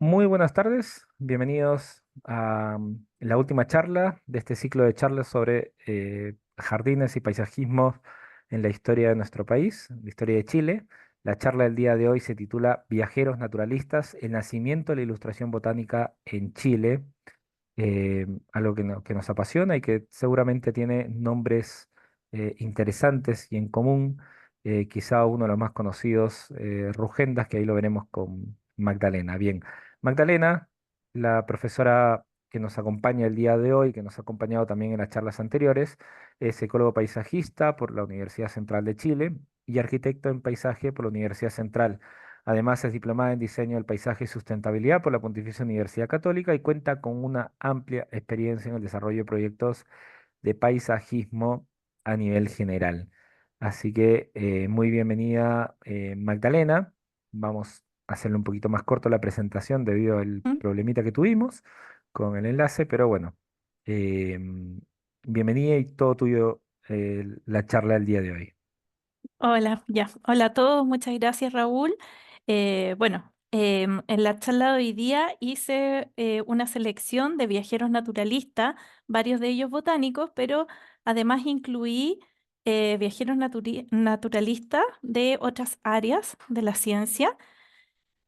Muy buenas tardes, bienvenidos a la última charla de este ciclo de charlas sobre jardines y paisajismo en la historia de nuestro país, la historia de Chile. La charla del día de hoy se titula Viajeros naturalistas, el nacimiento de la ilustración botánica en Chile, algo que nos apasiona y que seguramente tiene nombres interesantes y en común. Quizá uno de los más conocidos, Rugendas, que ahí lo veremos con Magdalena. Bien, Magdalena, la profesora que nos acompaña el día de hoy, que nos ha acompañado también en las charlas anteriores, es ecólogo paisajista por la Universidad Central de Chile y arquitecto en paisaje por la Universidad Central. Además, es diplomada en diseño del paisaje y sustentabilidad por la Pontificia Universidad Católica y cuenta con una amplia experiencia en el desarrollo de proyectos de paisajismo a nivel general. Así que muy bienvenida, Magdalena. Vamos a hacerle un poquito más corto la presentación debido al ¿Mm? problemita que tuvimos con el enlace, pero bueno, em, bienvenida y todo tuyo la charla del día de hoy. Hola, ya. Hola a todos, muchas gracias, Raúl. En la charla de hoy día hice una selección de viajeros naturalistas, varios de ellos botánicos, pero además incluí viajeros naturalistas de otras áreas de la ciencia.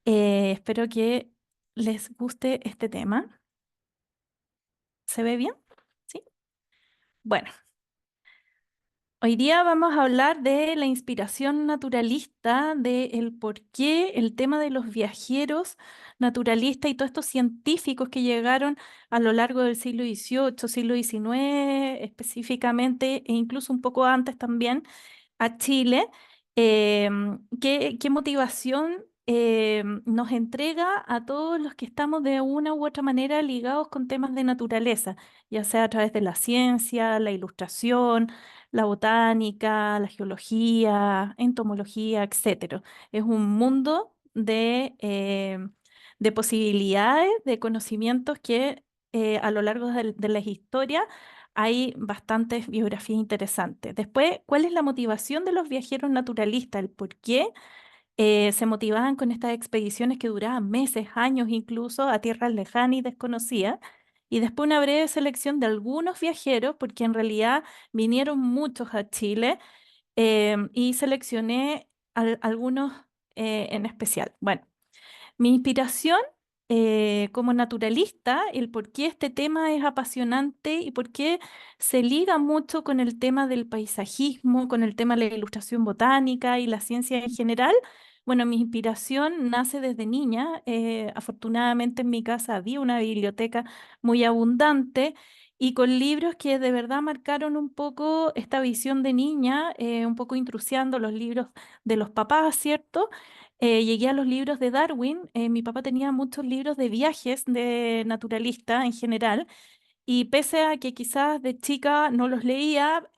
Espero que les guste este tema. ¿Se ve bien? Sí. Bueno. Hoy día vamos a hablar de la inspiración naturalista, de el por qué el tema de los viajeros naturalistas y todos estos científicos que llegaron a lo largo del siglo XVIII, siglo XIX específicamente, e incluso un poco antes también, a Chile. ¿Qué motivación nos entrega a todos los que estamos de una u otra manera ligados con temas de naturaleza, ya sea a través de la ciencia, la ilustración, la botánica, la geología, entomología, etcétera? Es un mundo de posibilidades, de conocimientos que a lo largo de la historia hay bastantes biografías interesantes. Después, ¿cuál es la motivación de los viajeros naturalistas? ¿El por qué se motivaban con estas expediciones que duraban meses, años incluso, a tierras lejanas y desconocidas? Y después una breve selección de algunos viajeros, porque en realidad vinieron muchos a Chile, y seleccioné algunos en especial. Bueno, mi inspiración como naturalista, el por qué este tema es apasionante y por qué se liga mucho con el tema del paisajismo, con el tema de la ilustración botánica y la ciencia en general. Bueno, mi inspiración nace desde niña. Afortunadamente en mi casa había una biblioteca muy abundante y con libros que de verdad marcaron un poco esta visión de niña, un poco intrusiando los libros de los papás, ¿cierto? Llegué a los libros de Darwin. Mi papá tenía muchos libros de viajes de naturalista en general, y pese a que quizás de chica no los leía,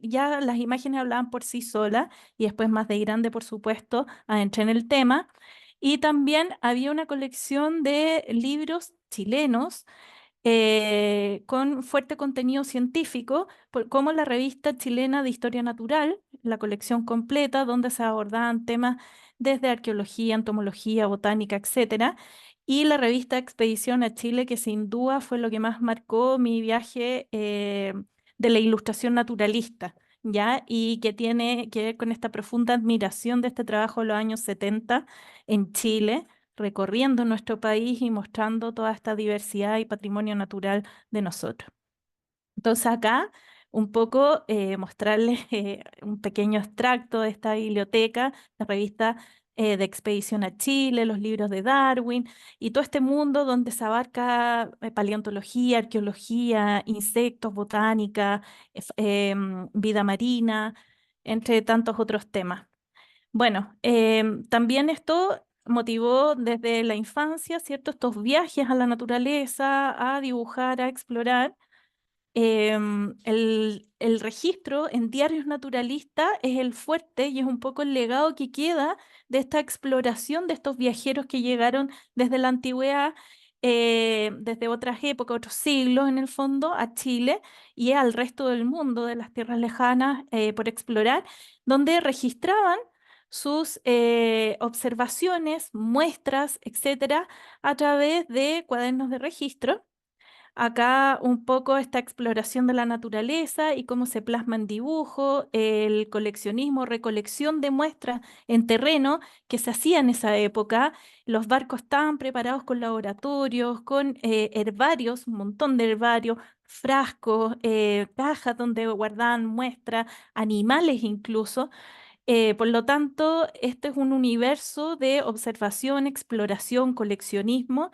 ya las imágenes hablaban por sí solas, y después más de grande, por supuesto, adentré en el tema. Y también había una colección de libros chilenos con fuerte contenido científico, como la revista chilena de Historia Natural, la colección completa, donde se abordaban temas desde arqueología, entomología, botánica, etcétera, y la revista Expedición a Chile, que sin duda fue lo que más marcó mi viaje de la ilustración naturalista. ¿Ya? Y que tiene que ver con esta profunda admiración de este trabajo de los años 70 en Chile, recorriendo nuestro país y mostrando toda esta diversidad y patrimonio natural de nosotros. Entonces acá un poco mostrarles un pequeño extracto de esta biblioteca, la revista de Expedición a Chile, los libros de Darwin y todo este mundo donde se abarca paleontología, arqueología, insectos, botánica, vida marina, entre tantos otros temas. Bueno, también esto motivó desde la infancia, ¿cierto? Estos viajes a la naturaleza, a dibujar, a explorar. El registro en diarios naturalistas es el fuerte y es un poco el legado que queda de esta exploración de estos viajeros que llegaron desde la antigüedad, desde otras épocas, otros siglos en el fondo, a Chile y al resto del mundo de las tierras lejanas por explorar, donde registraban sus observaciones, muestras, etcétera, a través de cuadernos de registro. Acá un poco esta exploración de la naturaleza y cómo se plasma en dibujo, el coleccionismo, recolección de muestras en terreno que se hacía en esa época. Los barcos estaban preparados con laboratorios, con herbarios, un montón de herbarios, frascos, cajas donde guardaban muestras, animales incluso. Por lo tanto, este es un universo de observación, exploración, coleccionismo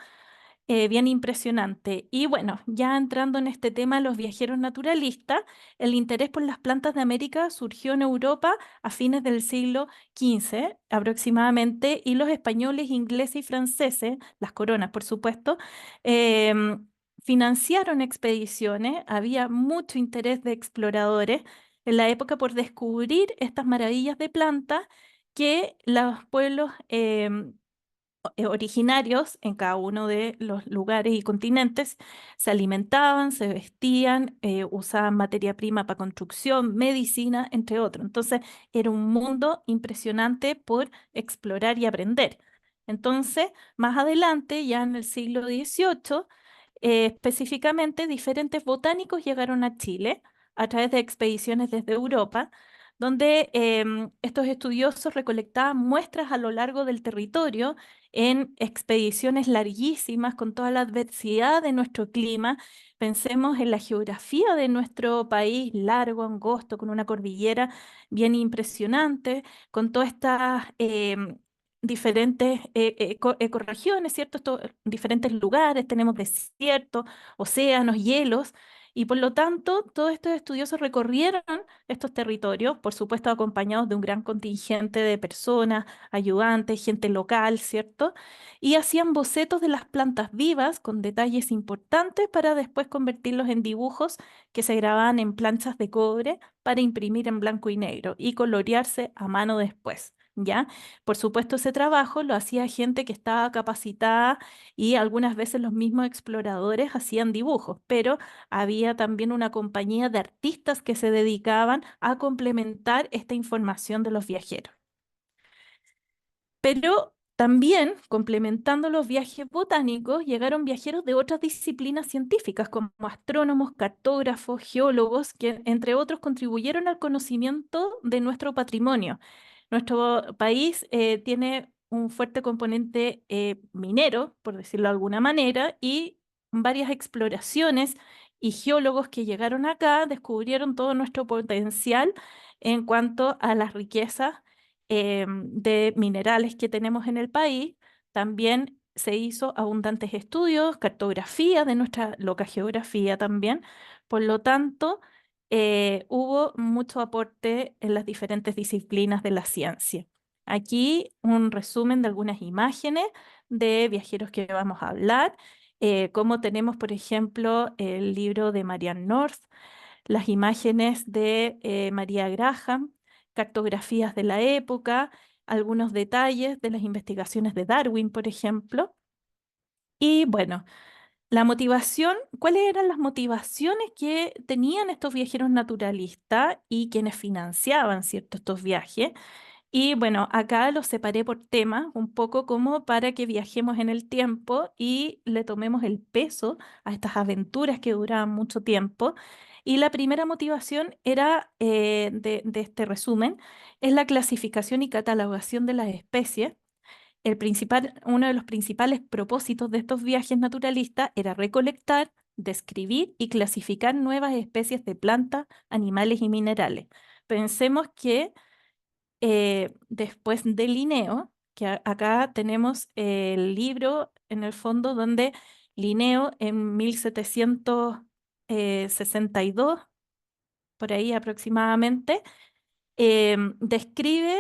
bien impresionante. Y bueno, ya entrando en este tema, los viajeros naturalistas, el interés por las plantas de América surgió en Europa a fines del siglo XV aproximadamente, y los españoles, ingleses y franceses, las coronas por supuesto, financiaron expediciones, había mucho interés de exploradores en la época por descubrir estas maravillas de plantas que los pueblos originarios en cada uno de los lugares y continentes se alimentaban, se vestían, usaban materia prima para construcción, medicina, entre otros. Entonces era un mundo impresionante por explorar y aprender. Entonces, más adelante, ya en el siglo XVIII, específicamente, diferentes botánicos llegaron a Chile a través de expediciones desde Europa, donde estos estudiosos recolectaban muestras a lo largo del territorio en expediciones larguísimas con toda la adversidad de nuestro clima. Pensemos en la geografía de nuestro país, largo, angosto, con una cordillera bien impresionante, con todas estas diferentes ecorregiones, ¿cierto? Diferentes lugares, tenemos desiertos, océanos, hielos. Y por lo tanto, todos estos estudiosos recorrieron estos territorios, por supuesto acompañados de un gran contingente de personas, ayudantes, gente local, ¿cierto? Y hacían bocetos de las plantas vivas con detalles importantes para después convertirlos en dibujos que se grababan en planchas de cobre para imprimir en blanco y negro y colorearse a mano después. ¿Ya? Por supuesto, ese trabajo lo hacía gente que estaba capacitada y algunas veces los mismos exploradores hacían dibujos, pero había también una compañía de artistas que se dedicaban a complementar esta información de los viajeros. Pero también, complementando los viajes botánicos, llegaron viajeros de otras disciplinas científicas, como astrónomos, cartógrafos, geólogos, que entre otros contribuyeron al conocimiento de nuestro patrimonio. Nuestro país tiene un fuerte componente minero, por decirlo de alguna manera, y varias exploraciones y geólogos que llegaron acá descubrieron todo nuestro potencial en cuanto a las riquezas de minerales que tenemos en el país. También se hizo abundantes estudios, cartografía de nuestra loca geografía también. Por lo tanto, hubo mucho aporte en las diferentes disciplinas de la ciencia. Aquí un resumen de algunas imágenes de viajeros que vamos a hablar, como tenemos, por ejemplo, el libro de Marianne North, las imágenes de María Graham, cartografías de la época, algunos detalles de las investigaciones de Darwin, por ejemplo. Y bueno, la motivación, ¿cuáles eran las motivaciones que tenían estos viajeros naturalistas y quienes financiaban, ¿cierto?, estos viajes? Y bueno, acá los separé por temas, un poco como para que viajemos en el tiempo y le tomemos el peso a estas aventuras que duraban mucho tiempo. Y la primera motivación era, de este resumen, es la clasificación y catalogación de las especies. Uno de los principales propósitos de estos viajes naturalistas era recolectar, describir y clasificar nuevas especies de plantas, animales y minerales. Pensemos que después de Linneo, que acá tenemos el libro en el fondo donde Linneo en 1762, por ahí aproximadamente, describe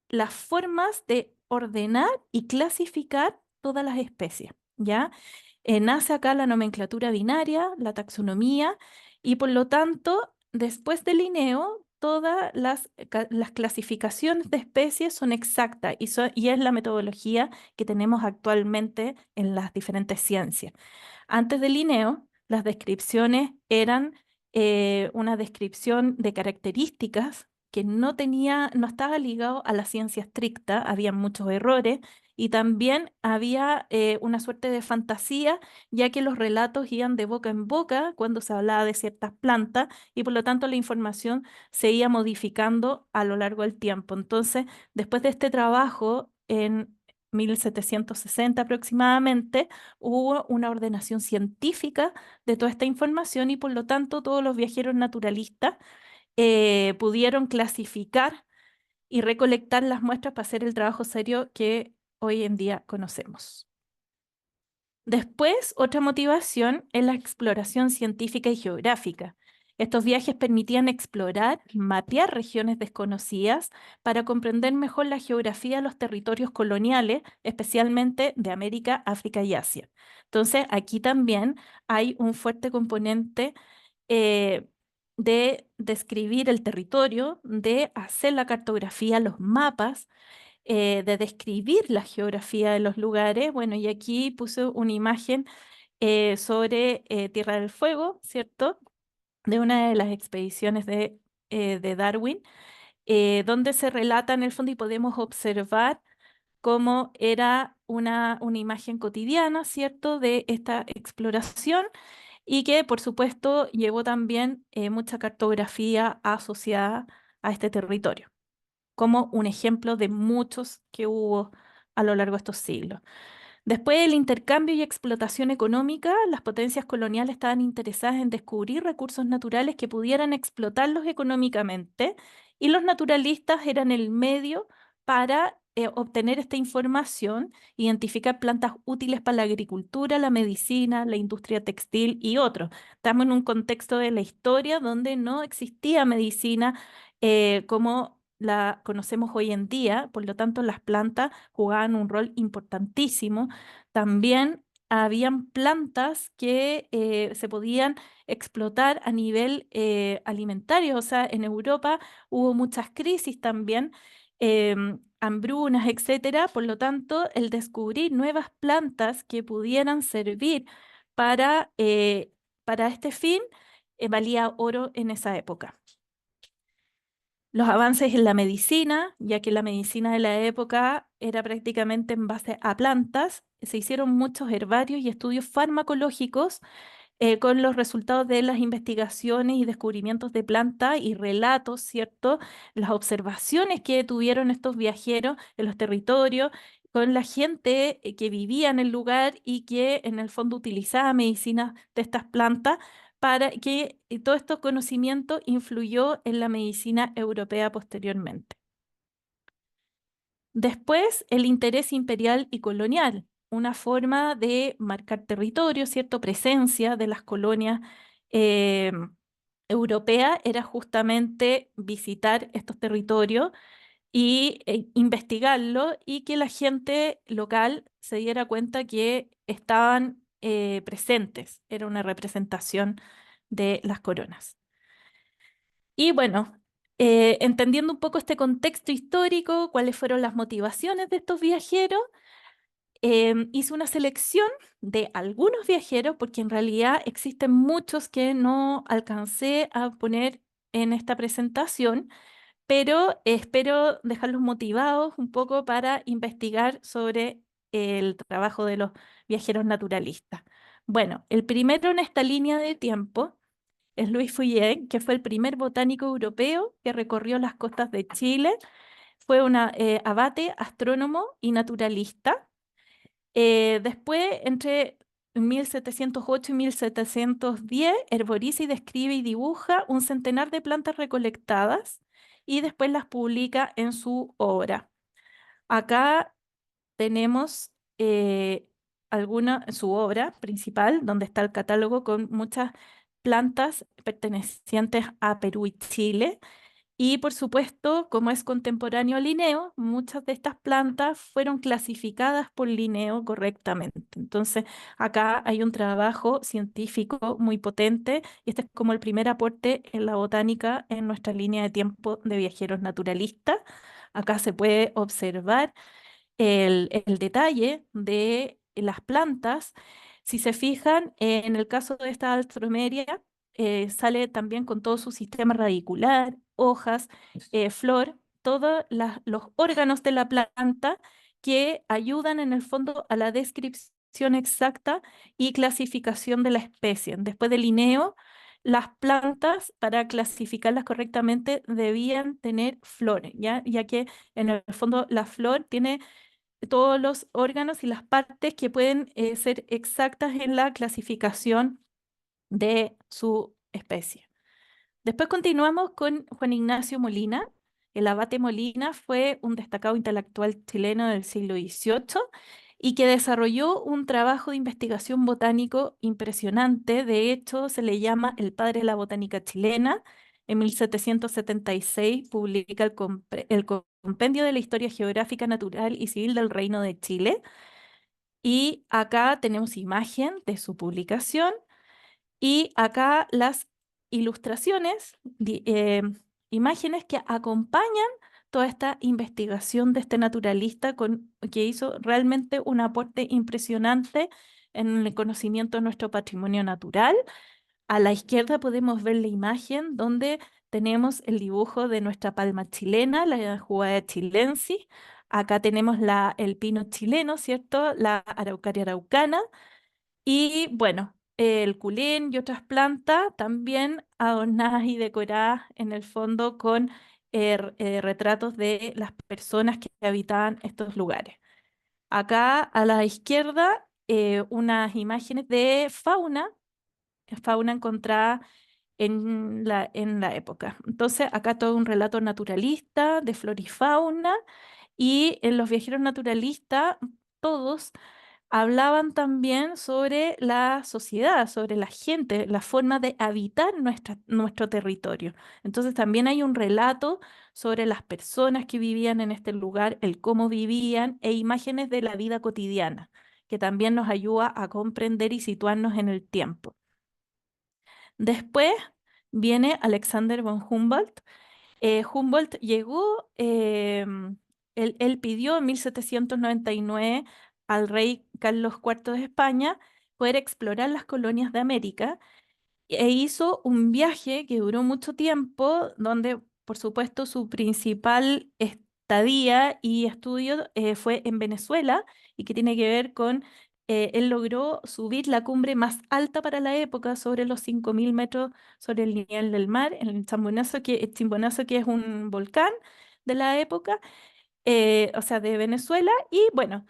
las formas de ordenar y clasificar todas las especies, ¿ya? Nace acá la nomenclatura binaria, la taxonomía, y por lo tanto, después de Linneo, todas las clasificaciones de especies son exactas y es la metodología que tenemos actualmente en las diferentes ciencias. Antes de Linneo, las descripciones eran una descripción de características que no estaba ligado a la ciencia estricta, había muchos errores y también había una suerte de fantasía, ya que los relatos iban de boca en boca cuando se hablaba de ciertas plantas y por lo tanto la información se iba modificando a lo largo del tiempo. Entonces, después de este trabajo, en 1760 aproximadamente, hubo una ordenación científica de toda esta información y por lo tanto todos los viajeros naturalistas pudieron clasificar y recolectar las muestras para hacer el trabajo serio que hoy en día conocemos. Después, otra motivación es la exploración científica y geográfica. Estos viajes permitían explorar, mapear regiones desconocidas para comprender mejor la geografía de los territorios coloniales, especialmente de América, África y Asia. Entonces, aquí también hay un fuerte componente eh, de describir el territorio, de hacer la cartografía, los mapas, de describir la geografía de los lugares. Bueno, y aquí puse una imagen sobre Tierra del Fuego, ¿cierto? De una de las expediciones de Darwin, donde se relata en el fondo y podemos observar cómo era una imagen cotidiana, ¿cierto? De esta exploración y que, por supuesto, llevó también mucha cartografía asociada a este territorio como un ejemplo de muchos que hubo a lo largo de estos siglos. Después del intercambio y explotación económica, las potencias coloniales estaban interesadas en descubrir recursos naturales que pudieran explotarlos económicamente y los naturalistas eran el medio para obtener esta información, identificar plantas útiles para la agricultura, la medicina, la industria textil y otros. Estamos en un contexto de la historia donde no existía medicina como la conocemos hoy en día, por lo tanto las plantas jugaban un rol importantísimo. También habían plantas que se podían explotar a nivel alimentario, o sea, en Europa hubo muchas crisis también, hambrunas, etcétera, por lo tanto, el descubrir nuevas plantas que pudieran servir para este fin valía oro en esa época. Los avances en la medicina, ya que la medicina de la época era prácticamente en base a plantas, se hicieron muchos herbarios y estudios farmacológicos con los resultados de las investigaciones y descubrimientos de plantas y relatos, ¿cierto? Las observaciones que tuvieron estos viajeros en los territorios con la gente que vivía en el lugar y que en el fondo utilizaba medicinas de estas plantas para que todo estos conocimientos influyó en la medicina europea posteriormente. Después, el interés imperial y colonial, una forma de marcar territorio, ¿cierto? Presencia de las colonias eh, europeas era justamente visitar estos territorios y investigarlo y que la gente local se diera cuenta que estaban presentes. Era una representación de las coronas. Y bueno, entendiendo un poco este contexto histórico, cuáles fueron las motivaciones de estos viajeros, hice una selección de algunos viajeros, porque en realidad existen muchos que no alcancé a poner en esta presentación, pero espero dejarlos motivados un poco para investigar sobre el trabajo de los viajeros naturalistas. Bueno, el primero en esta línea de tiempo es Louis Fouillet, que fue el primer botánico europeo que recorrió las costas de Chile. Fue un abate, astrónomo y naturalista. Después, entre 1708 y 1710, herboriza y describe y dibuja un centenar de plantas recolectadas y después las publica en su obra. Acá tenemos su obra principal, donde está el catálogo con muchas plantas pertenecientes a Perú y Chile. Y por supuesto, como es contemporáneo a Linneo, muchas de estas plantas fueron clasificadas por Linneo correctamente. Entonces, acá hay un trabajo científico muy potente y este es como el primer aporte en la botánica en nuestra línea de tiempo de viajeros naturalistas. Acá se puede observar el detalle de las plantas. Si se fijan, en el caso de esta alstroemeria, sale también con todo su sistema radicular, hojas, flor, todos los órganos de la planta que ayudan en el fondo a la descripción exacta y clasificación de la especie. Después del Linneo, las plantas, para clasificarlas correctamente, debían tener flores, ¿ya? Ya que en el fondo la flor tiene todos los órganos y las partes que pueden ser exactas en la clasificación de su especie. Después continuamos con Juan Ignacio Molina. El abate Molina fue un destacado intelectual chileno del siglo XVIII y que desarrolló un trabajo de investigación botánico impresionante. De hecho, se le llama el padre de la botánica chilena. En 1776 publica el Compendio de la Historia Geográfica, Natural y Civil del Reino de Chile. Y acá tenemos imagen de su publicación y acá las ilustraciones, imágenes que acompañan toda esta investigación de este naturalista que hizo realmente un aporte impresionante en el conocimiento de nuestro patrimonio natural. A la izquierda podemos ver la imagen donde tenemos el dibujo de nuestra palma chilena, la Jugada chilensis. Acá tenemos el pino chileno, ¿cierto? La araucaria araucana. Y bueno, el culén y otras plantas también adornadas y decoradas en el fondo con retratos de las personas que habitaban estos lugares. Acá a la izquierda, unas imágenes de fauna encontrada en la época. Entonces, acá todo un relato naturalista de flora y fauna, y en los viajeros naturalistas, todos hablaban también sobre la sociedad, sobre la gente, la forma de habitar nuestro territorio. Entonces también hay un relato sobre las personas que vivían en este lugar, el cómo vivían e imágenes de la vida cotidiana, que también nos ayuda a comprender y situarnos en el tiempo. Después viene Alexander von Humboldt. Humboldt llegó, él pidió en 1799 al rey Carlos IV de España poder explorar las colonias de América e hizo un viaje que duró mucho tiempo, donde, por supuesto, su principal estadía y estudio fue en Venezuela y que tiene que ver con, él logró subir la cumbre más alta para la época, sobre los 5.000 metros sobre el nivel del mar, en el Chimborazo, que es un volcán de la época, o sea, de Venezuela, y bueno.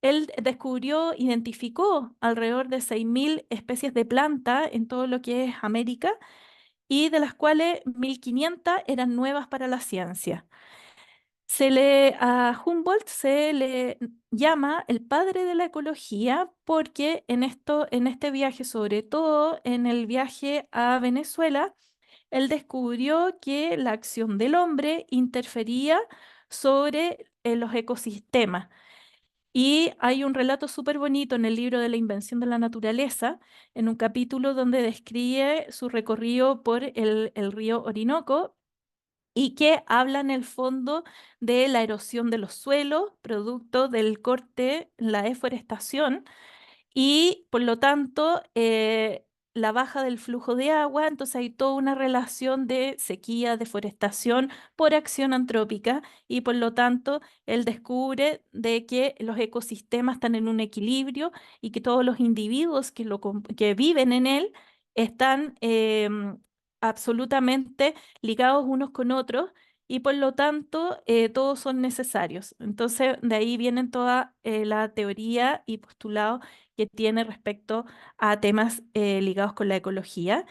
Él descubrió, identificó alrededor de 6.000 especies de planta en todo lo que es América, y de las cuales 1.500 eran nuevas para la ciencia. A Humboldt se le llama el padre de la ecología porque en este viaje, sobre todo en el viaje a Venezuela, él descubrió que la acción del hombre interfería sobre los ecosistemas. Y hay un relato súper bonito en el libro de la invención de la naturaleza, en un capítulo donde describe su recorrido por el río Orinoco, y que habla en el fondo de la erosión de los suelos, producto del corte, la deforestación, y por lo tanto la baja del flujo de agua. Entonces hay toda una relación de sequía, deforestación por acción antrópica, y por lo tanto él descubre de que los ecosistemas están en un equilibrio y que todos los individuos que viven en él están absolutamente ligados unos con otros, y por lo tanto todos son necesarios. Entonces de ahí vienen toda la teoría y postulado que tiene respecto a temas ligados con la ecología,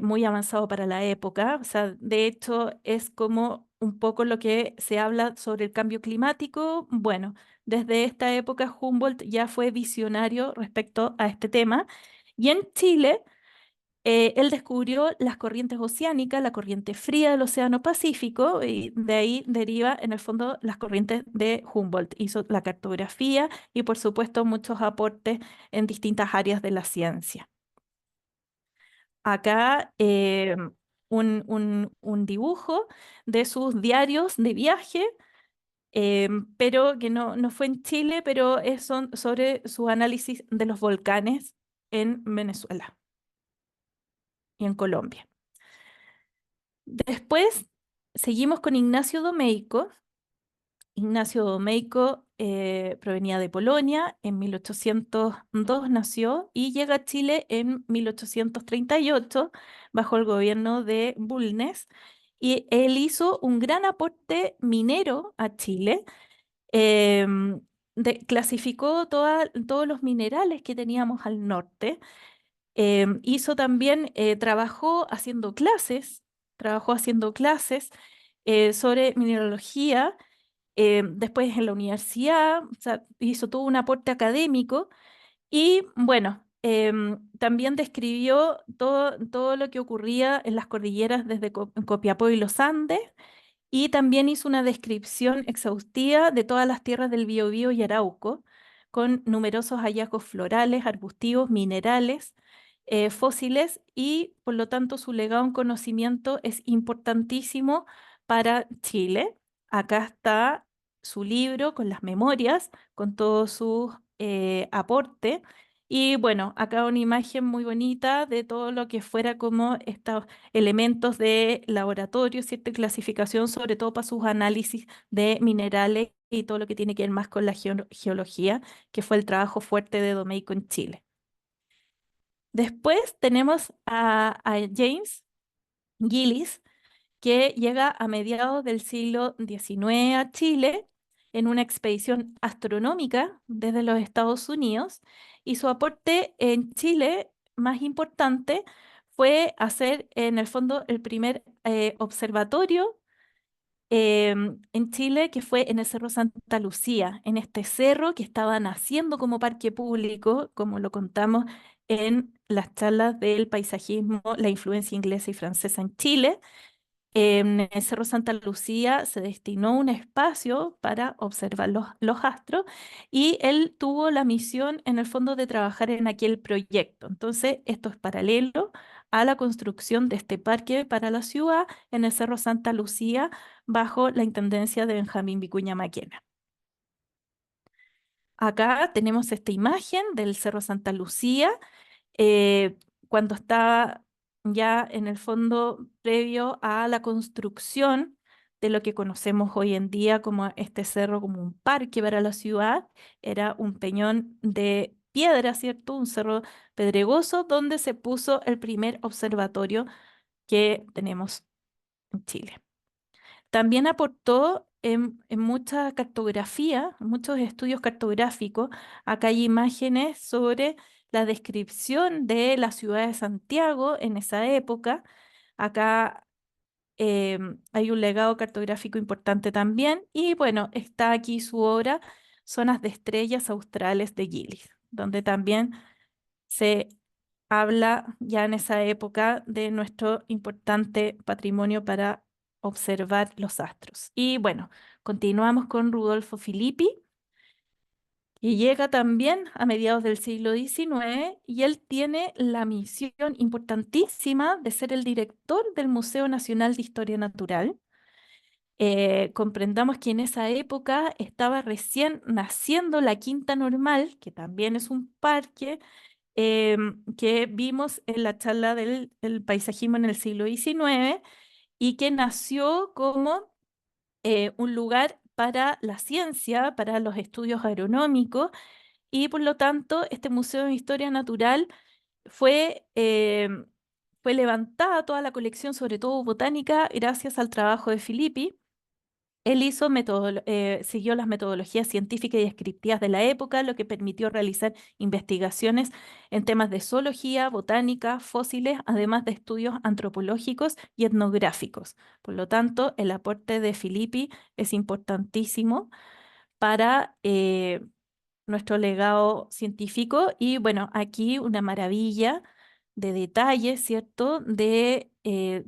muy avanzado para la época. O sea, de hecho, es como un poco lo que se habla sobre el cambio climático. Bueno, desde esta época Humboldt ya fue visionario respecto a este tema. Y en Chile, él descubrió las corrientes oceánicas, la corriente fría del Océano Pacífico, y de ahí deriva en el fondo las corrientes de Humboldt. Hizo la cartografía y, por supuesto, muchos aportes en distintas áreas de la ciencia. Acá un dibujo de sus diarios de viaje, pero que no fue en Chile, pero son sobre su análisis de los volcanes en Venezuela. y en Colombia. Después seguimos con Ignacio Domeyko. Ignacio Domeyko provenía de Polonia, en 1802 nació y llega a Chile en 1838 bajo el gobierno de Bulnes, y él hizo un gran aporte minero a Chile. em, Clasificó todos los minerales que teníamos al norte. Hizo también, trabajó haciendo clases sobre mineralogía. Después en la universidad, o sea, hizo todo un aporte académico y bueno, también describió todo lo que ocurría en las cordilleras desde Copiapó y los Andes, y también hizo una descripción exhaustiva de todas las tierras del Biobío y Arauco, con numerosos hallazgos florales, arbustivos, minerales, fósiles, y por lo tanto su legado en conocimiento es importantísimo para Chile. Acá está su libro con las memorias, con todo su aporte. Y bueno, acá una imagen muy bonita de todo lo que fuera como estos elementos de laboratorio, cierta clasificación, sobre todo para sus análisis de minerales y todo lo que tiene que ver más con la geología, que fue el trabajo fuerte de Domeyko en Chile. Después tenemos a James Gillis, que llega a mediados del siglo XIX a Chile en una expedición astronómica desde los Estados Unidos, y su aporte en Chile más importante fue hacer en el fondo el primer observatorio en Chile, que fue en el Cerro Santa Lucía, en este cerro que estaba naciendo como parque público, como lo contamos en las charlas del paisajismo, la influencia inglesa y francesa en Chile. En el Cerro Santa Lucía se destinó un espacio para observar los astros, y él tuvo la misión en el fondo de trabajar en aquel proyecto. Entonces, esto es paralelo a la construcción de este parque para la ciudad en el Cerro Santa Lucía bajo la intendencia de Benjamín Vicuña Maquena. Acá tenemos esta imagen del Cerro Santa Lucía eh, cuando está ya en el fondo previo a la construcción de lo que conocemos hoy en día como este cerro, como un parque para la ciudad. Era un peñón de piedra, ¿cierto? Un cerro pedregoso donde se puso el primer observatorio que tenemos en Chile. También aportó en mucha cartografía, en muchos estudios cartográficos. Acá hay imágenes sobre la descripción de la ciudad de Santiago en esa época. Acá hay un legado cartográfico importante también. Y bueno, está aquí su obra, Zonas de Estrellas Australes de Gillis, donde también se habla ya en esa época de nuestro importante patrimonio para observar los astros. Y bueno, continuamos con Rudolfo Filippi, que llega también a mediados del siglo XIX, y él tiene la misión importantísima de ser el director del Museo Nacional de Historia Natural. Comprendamos que en esa época estaba recién naciendo la Quinta Normal, que también es un parque que vimos en la charla del paisajismo en el siglo XIX, y que nació como un lugar para la ciencia, para los estudios agronómicos, y por lo tanto este Museo de Historia Natural fue levantada toda la colección, sobre todo botánica, gracias al trabajo de Filippi. Él siguió las metodologías científicas y descriptivas de la época, lo que permitió realizar investigaciones en temas de zoología, botánica, fósiles, además de estudios antropológicos y etnográficos. Por lo tanto, el aporte de Filippi es importantísimo para nuestro legado científico. Y bueno, aquí una maravilla de detalles, ¿cierto? De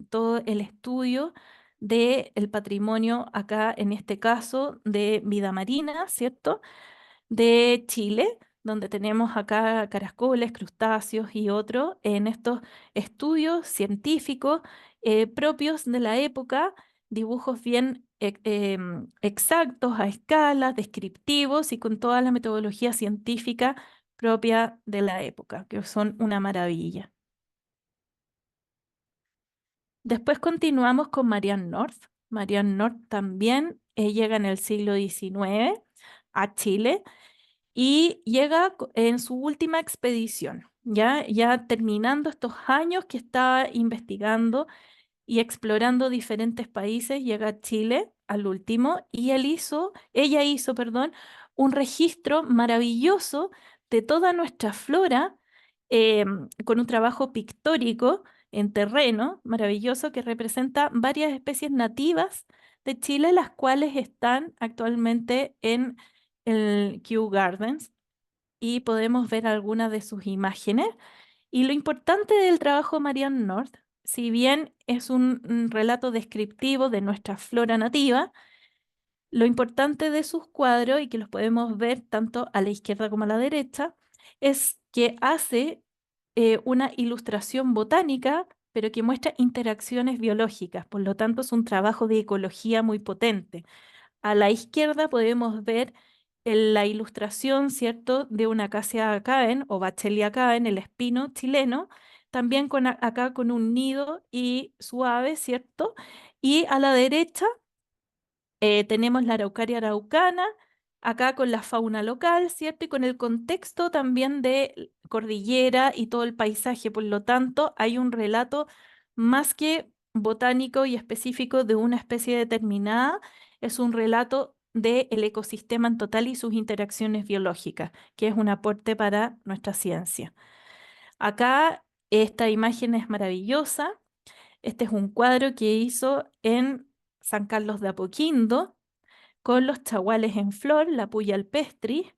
todo el estudio del patrimonio, acá en este caso de vida marina, ¿cierto? De Chile, donde tenemos acá caracoles, crustáceos y otros en estos estudios científicos propios de la época, dibujos bien exactos a escala, descriptivos y con toda la metodología científica propia de la época, que son una maravilla. Después continuamos con Marianne North. Marianne North también llega en el siglo XIX a Chile y llega en su última expedición, ya terminando estos años que estaba investigando y explorando diferentes países, llega a Chile al último y ella hizo, perdón, un registro maravilloso de toda nuestra flora con un trabajo pictórico en terreno maravilloso que representa varias especies nativas de Chile, las cuales están actualmente en el Kew Gardens y podemos ver algunas de sus imágenes. Y lo importante del trabajo de Marianne North, si bien es un relato descriptivo de nuestra flora nativa, lo importante de sus cuadros, y que los podemos ver tanto a la izquierda como a la derecha, es que hace una ilustración botánica, pero que muestra interacciones biológicas. Por lo tanto, es un trabajo de ecología muy potente. A la izquierda podemos ver la ilustración, ¿cierto?, de una Acacia caen o Bachelia caen, el espino chileno, también acá con un nido y suave, ¿cierto? Y a la derecha tenemos la Araucaria araucana, acá con la fauna local, ¿cierto? Y con el contexto también de cordillera y todo el paisaje. Por lo tanto, hay un relato más que botánico y específico de una especie determinada, es un relato del ecosistema en total y sus interacciones biológicas, que es un aporte para nuestra ciencia. Acá esta imagen es maravillosa. Este es un cuadro que hizo en San Carlos de Apoquindo con los chaguales en flor, la puya alpestris,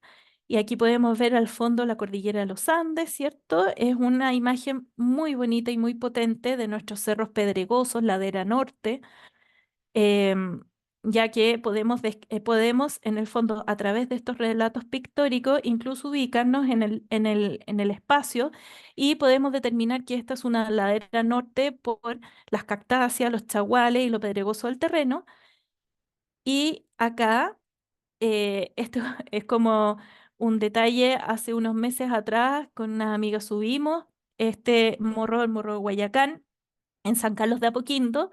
y aquí podemos ver al fondo la cordillera de los Andes, ¿cierto? Es una imagen muy bonita y muy potente de nuestros cerros pedregosos, ladera norte, em, ya que podemos en el fondo a través de estos relatos pictóricos incluso ubicarnos en el espacio y podemos determinar que esta es una ladera norte por las cactáceas, los chaguales y lo pedregoso del terreno. Y acá esto es como un detalle, hace unos meses atrás con unas amigas subimos este morro, el Morro de Guayacán, en San Carlos de Apoquindo,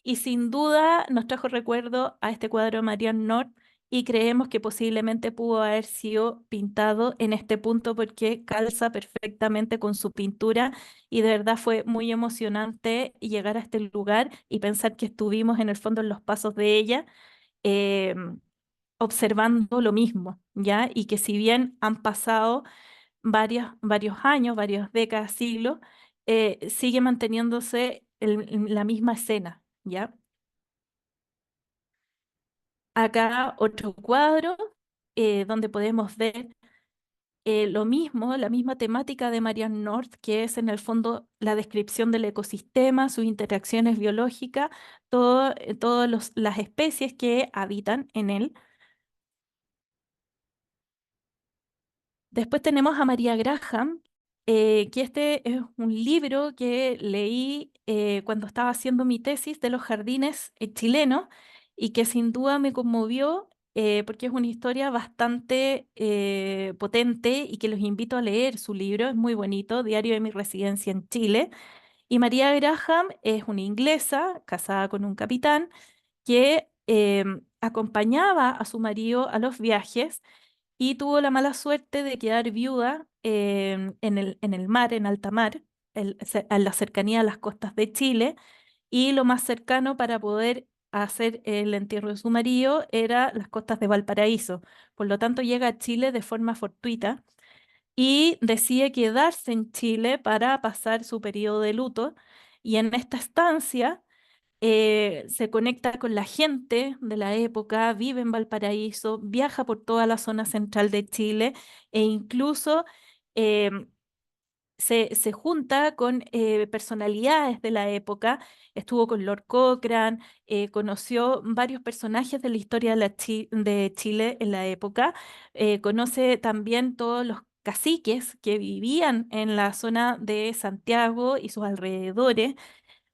y sin duda nos trajo recuerdo a este cuadro de Marian Nord y creemos que posiblemente pudo haber sido pintado en este punto porque calza perfectamente con su pintura y de verdad fue muy emocionante llegar a este lugar y pensar que estuvimos en el fondo en los pasos de ella. em, Observando lo mismo, ¿ya? Y que si bien han pasado varios años, varias décadas, siglos, sigue manteniéndose la misma escena, ¿ya? Acá otro cuadro donde podemos ver lo mismo, la misma temática de Marianne North, que es en el fondo la descripción del ecosistema, sus interacciones biológicas, todas las especies que habitan en él. Después tenemos a María Graham, que este es un libro que leí cuando estaba haciendo mi tesis de los jardines chilenos y que sin duda me conmovió porque es una historia bastante potente y que los invito a leer su libro, es muy bonito, Diario de mi residencia en Chile. Y María Graham es una inglesa casada con un capitán que acompañaba a su marido a los viajes y tuvo la mala suerte de quedar viuda en el mar, en alta mar, a la cercanía a las costas de Chile, y lo más cercano para poder hacer el entierro de su marido era las costas de Valparaíso. Por lo tanto, llega a Chile de forma fortuita y decide quedarse en Chile para pasar su periodo de luto. Y en esta estancia se conecta con la gente de la época, vive en Valparaíso, viaja por toda la zona central de Chile e incluso em, se junta con personalidades de la época. Estuvo con Lord Cochrane, conoció varios personajes de la historia de Chile en la época, conoce también todos los caciques que vivían en la zona de Santiago y sus alrededores,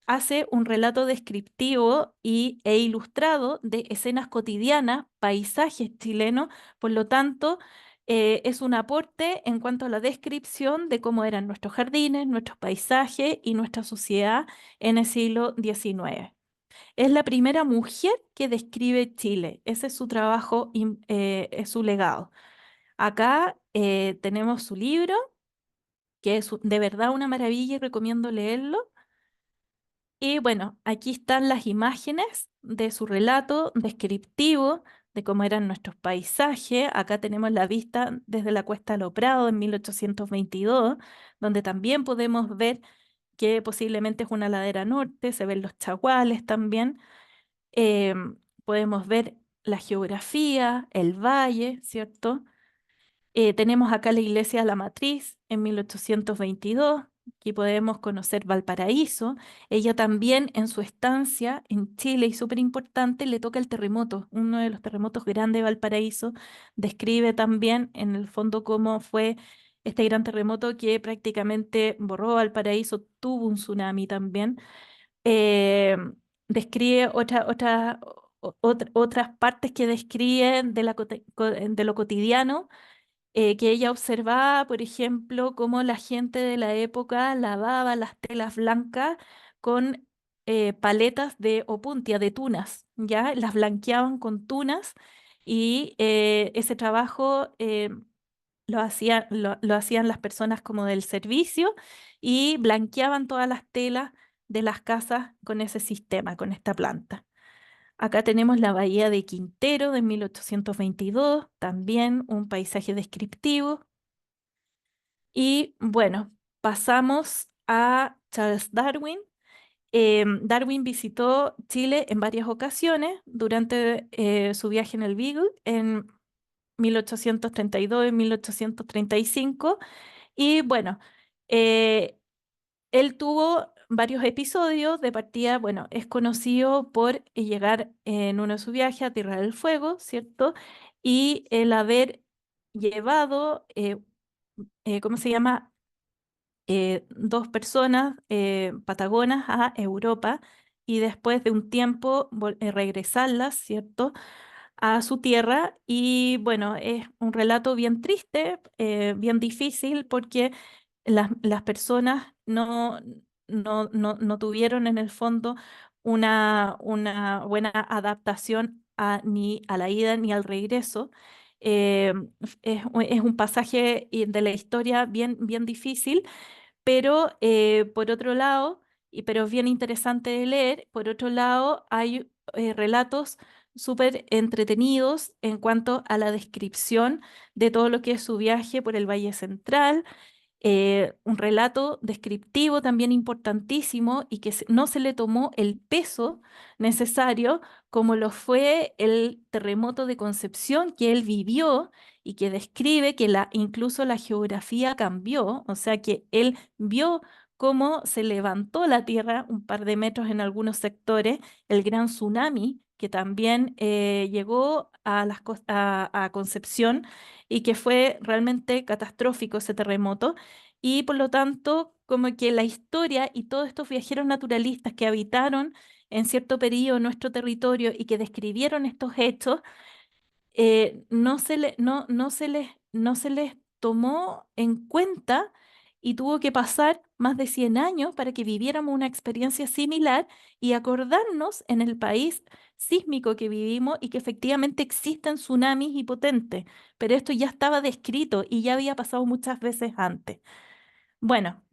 hace un relato descriptivo e ilustrado de escenas cotidianas, paisajes chilenos, por lo tanto, Es un aporte en cuanto a la descripción de cómo eran nuestros jardines, nuestros paisajes y nuestra sociedad en el siglo XIX. Es la primera mujer que describe Chile. Ese es su trabajo, es su legado. Acá tenemos su libro, que es de verdad una maravilla y recomiendo leerlo. Y bueno, aquí están las imágenes de su relato descriptivo de cómo eran nuestros paisajes. Acá tenemos la vista desde la Cuesta Lo Prado en 1822, donde también podemos ver que posiblemente es una ladera norte, se ven los chaguales también. Podemos ver la geografía, el valle, ¿cierto? Tenemos acá la iglesia de la Matriz en 1822. Aquí podemos conocer Valparaíso. Ella también en su estancia en Chile, y súper importante, le toca el terremoto, uno de los terremotos grandes de Valparaíso. Describe también en el fondo cómo fue este gran terremoto que prácticamente borró Valparaíso, tuvo un tsunami también. Eh, Describe otras partes que describen de lo cotidiano, que ella observaba, por ejemplo, cómo la gente de la época lavaba las telas blancas con paletas de opuntia, de tunas, ¿ya? Las blanqueaban con tunas y ese trabajo lo hacían las personas como del servicio y blanqueaban todas las telas de las casas con ese sistema, con esta planta. Acá tenemos la bahía de Quintero de 1822, también un paisaje descriptivo. Y bueno, pasamos a Charles Darwin. Darwin visitó Chile en varias ocasiones durante su viaje en el Beagle en 1832 y 1835. Y bueno, eh, él tuvo varios episodios de partida. Bueno, es conocido por llegar en uno de sus viajes a Tierra del Fuego, ¿cierto? Y el haber llevado, ¿cómo se llama? Dos personas patagonas a Europa y después de un tiempo regresarlas, ¿cierto? A su tierra. Y bueno, es un relato bien triste, bien difícil, porque las personas no tuvieron en el fondo una buena adaptación ni a la ida ni al regreso. Eh, es un pasaje de la historia bien difícil, pero por otro lado, pero es bien interesante de leer. Por otro lado, hay relatos súper entretenidos en cuanto a la descripción de todo lo que es su viaje por el Valle Central. Un relato descriptivo también importantísimo y que no se le tomó el peso necesario, como lo fue el terremoto de Concepción que él vivió y que describe que incluso la geografía cambió. O sea que él vio cómo se levantó la tierra un par de metros en algunos sectores, el gran tsunami que también llegó a Concepción, y que fue realmente catastrófico ese terremoto. Y por lo tanto, como que la historia y todos estos viajeros naturalistas que habitaron en cierto periodo nuestro territorio y que describieron estos hechos, no se les tomó en cuenta, y tuvo que pasar más de 100 años para que viviéramos una experiencia similar y acordarnos en el país sísmico que vivimos y que efectivamente existen tsunamis y potentes, pero esto ya estaba descrito y ya había pasado muchas veces antes. Bueno,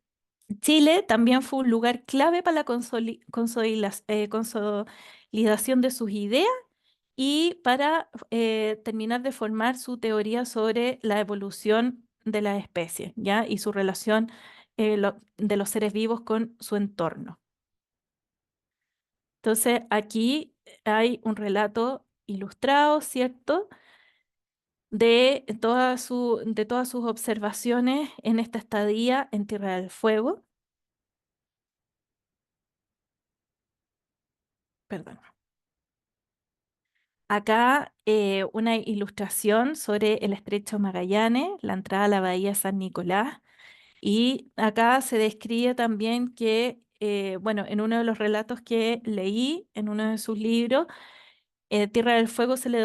Chile también fue un lugar clave para la consolidación de sus ideas y para terminar de formar su teoría sobre la evolución de las especies, ¿ya? Y su relación de los seres vivos con su entorno. Entonces, aquí hay un relato ilustrado, ¿cierto? De todas sus observaciones en esta estadía en Tierra del Fuego. Perdón. Acá una ilustración sobre el Estrecho Magallanes, la entrada a la Bahía San Nicolás. Y acá se describe también que, bueno, en uno de los relatos que leí en uno de sus libros, Tierra del Fuego se le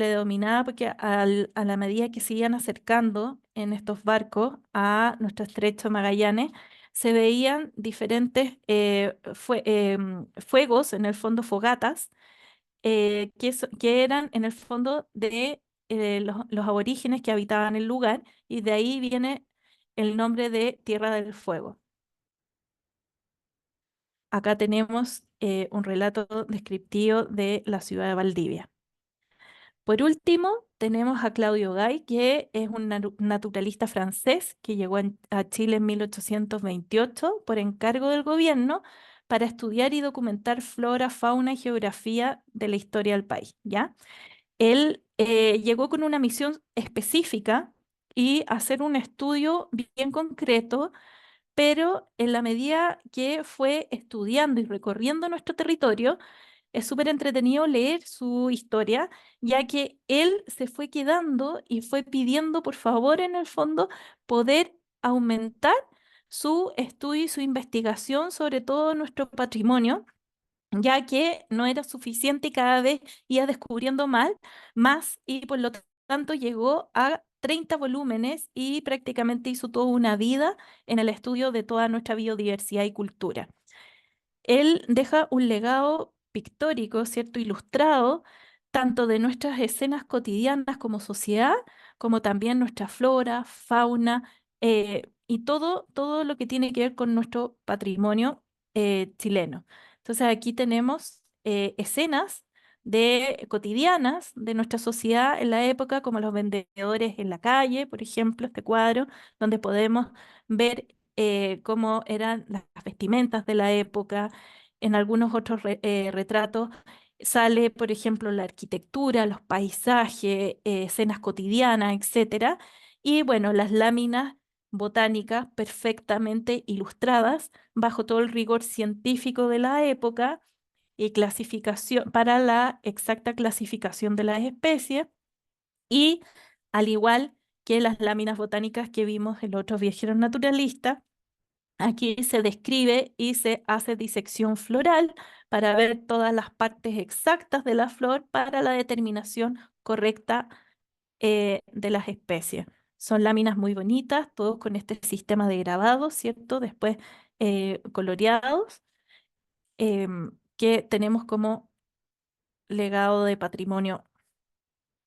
denominaba porque a la medida que se iban acercando en estos barcos a nuestro estrecho Magallanes, se veían diferentes fuegos, en el fondo fogatas, que eran en el fondo de los aborígenes que habitaban el lugar, y de ahí viene el nombre de Tierra del Fuego. Acá tenemos un relato descriptivo de la ciudad de Valdivia. Por último, tenemos a Claudio Gay, que es un naturalista francés que llegó a Chile en 1828 por encargo del gobierno para estudiar y documentar flora, fauna y geografía de la historia del país, ¿ya? Él llegó con una misión específica y hacer un estudio bien concreto, pero en la medida que fue estudiando y recorriendo nuestro territorio, es súper entretenido leer su historia, ya que él se fue quedando y fue pidiendo, por favor, en el fondo, poder aumentar su estudio y su investigación sobre todo nuestro patrimonio, ya que no era suficiente y cada vez iba descubriendo más, y por lo tanto llegó a 30 volúmenes y prácticamente hizo toda una vida en el estudio de toda nuestra biodiversidad y cultura. Él deja un legado pictórico, ¿cierto? Ilustrado, tanto de nuestras escenas cotidianas como sociedad, como también nuestra flora, fauna, y todo lo que tiene que ver con nuestro patrimonio chileno. Entonces aquí tenemos escenas cotidianas de nuestra sociedad en la época, como los vendedores en la calle, por ejemplo, este cuadro, donde podemos ver cómo eran las vestimentas de la época. En algunos otros retratos sale, por ejemplo, la arquitectura, los paisajes, escenas cotidianas, etcétera. Y bueno, las láminas botánicas perfectamente ilustradas bajo todo el rigor científico de la época y clasificación para la exacta clasificación de las especies. Y al igual que las láminas botánicas que vimos en los otros viajeros naturalistas, aquí se describe y se hace disección floral para ver todas las partes exactas de la flor para la determinación correcta de las especies. Son láminas muy bonitas, todos con este sistema de grabado, ¿cierto? Después coloreados, que tenemos como legado de patrimonio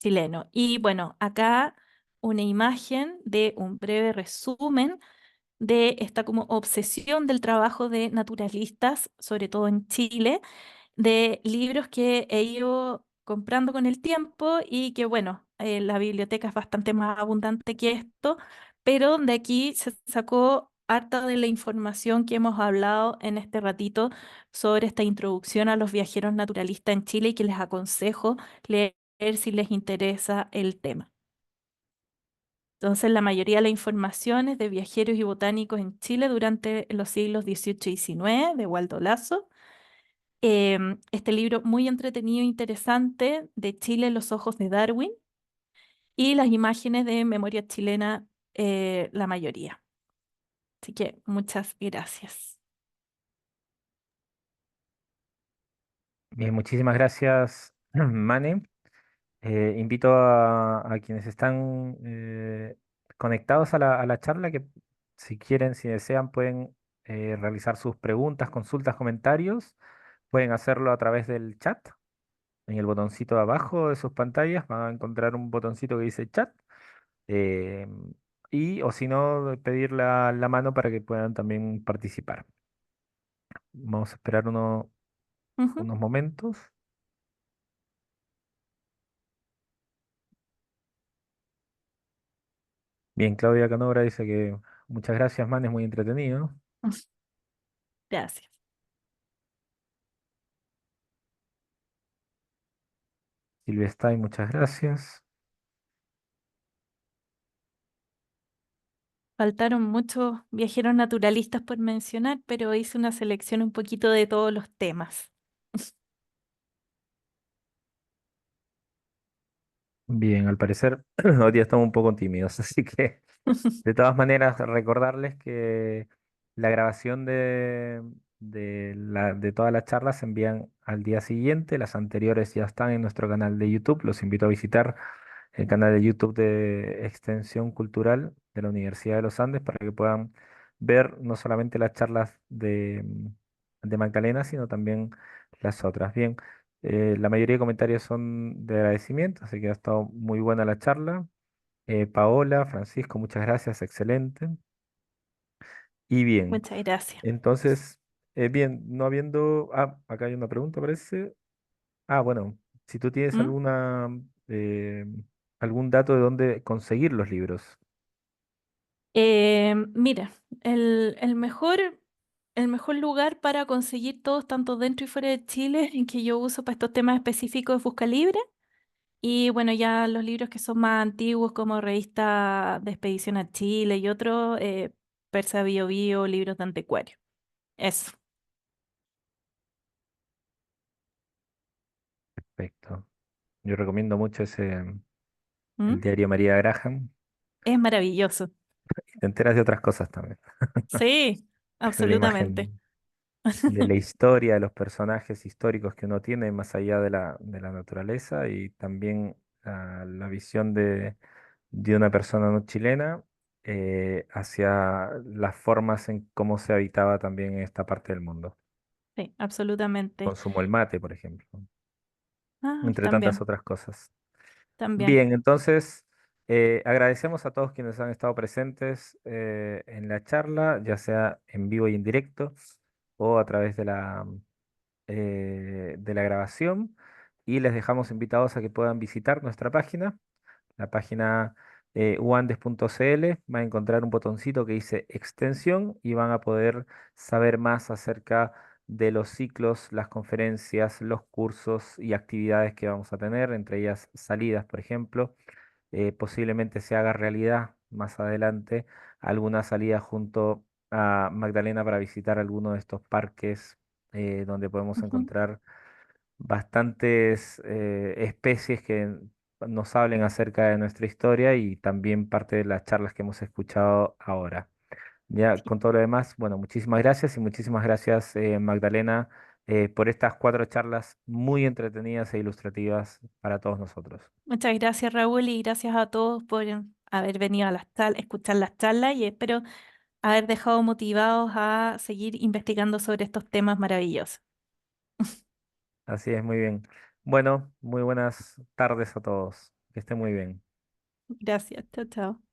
chileno. Y bueno, acá una imagen de un breve resumen de esta como obsesión del trabajo de naturalistas, sobre todo en Chile, de libros que he ido comprando con el tiempo y que, bueno, la biblioteca es bastante más abundante que esto, pero de aquí se sacó harta de la información que hemos hablado en este ratito sobre esta introducción a los viajeros naturalistas en Chile y que les aconsejo leer si les interesa el tema. Entonces, la mayoría de la información es de viajeros y botánicos en Chile durante los siglos XVIII y XIX, de Waldo Lazo. Este libro muy entretenido e interesante, de Chile, los ojos de Darwin, y las imágenes de memoria chilena, la mayoría. Así que muchas gracias. Bien, muchísimas gracias, Mane. Invito a quienes están conectados a la charla que si quieren, si desean, pueden realizar sus preguntas, consultas, comentarios. Pueden hacerlo a través del chat. En el botoncito de abajo de sus pantallas van a encontrar un botoncito que dice chat. eh, y o si no, pedir la mano para que puedan también participar. Vamos a esperar Ujú. unos momentos. Bien, Claudia Canobra dice que muchas gracias, man, es muy entretenido. Gracias. Silvia Stein, muchas gracias. Faltaron muchos viajeros naturalistas por mencionar, pero hice una selección un poquito de todos los temas. Bien, al parecer hoy día estamos un poco tímidos, así que de todas maneras recordarles que la grabación de todas las charlas se envían al día siguiente. Las anteriores ya están en nuestro canal de YouTube. Los invito a visitar el canal de YouTube de Extensión Cultural de la Universidad de los Andes para que puedan ver no solamente las charlas de Magdalena, sino también las otras. Bien, la mayoría de comentarios son de agradecimiento, así que ha estado muy buena la charla. Paola, Francisco, muchas gracias, excelente. Y bien, Muchas gracias. entonces, bien, no habiendo... Ah, acá hay una pregunta, parece. Ah, bueno, si tú tienes ¿Mm? algún dato de dónde conseguir los libros. Mira, el mejor lugar para conseguir todos, tanto dentro y fuera de Chile, en que yo uso para estos temas específicos es Busca Libre. Y bueno, ya los libros que son más antiguos, como Revista de Expedición a Chile y otros, Persa Bio Bio, libros de anticuario. Eso. Perfecto. Yo recomiendo mucho el ¿Mm? diario María Graham. Es maravilloso. Y te enteras de otras cosas también. Sí, La absolutamente. imagen de la historia, de los personajes históricos que uno tiene más allá de la naturaleza y también la visión de una persona no chilena hacia las formas en cómo se habitaba también en esta parte del mundo. Sí, absolutamente. Consumo el mate, por ejemplo, Ah, entre tantas también, otras cosas. también. Bien, entonces agradecemos a todos quienes han estado presentes en la charla, ya sea en vivo y en directo o a través de la grabación. Y les dejamos invitados a que puedan visitar nuestra página. La página uandes.cl va a encontrar un botoncito que dice extensión y van a poder saber más acerca de los ciclos, las conferencias, los cursos y actividades que vamos a tener, entre ellas salidas, por ejemplo. Posiblemente se haga realidad más adelante alguna salida junto a Magdalena para visitar alguno de estos parques donde podemos Ujú. encontrar bastantes especies que nos hablen acerca de nuestra historia y también parte de las charlas que hemos escuchado ahora. Ya Sí. con todo lo demás, bueno, muchísimas gracias y muchísimas gracias Magdalena por estas 4 charlas muy entretenidas e ilustrativas para todos nosotros. Muchas gracias, Raúl, y gracias a todos por haber venido a escuchar las charlas y espero haber dejado motivados a seguir investigando sobre estos temas maravillosos. Así es, muy bien. Bueno, muy buenas tardes a todos. Que estén muy bien. Gracias, chao, chao.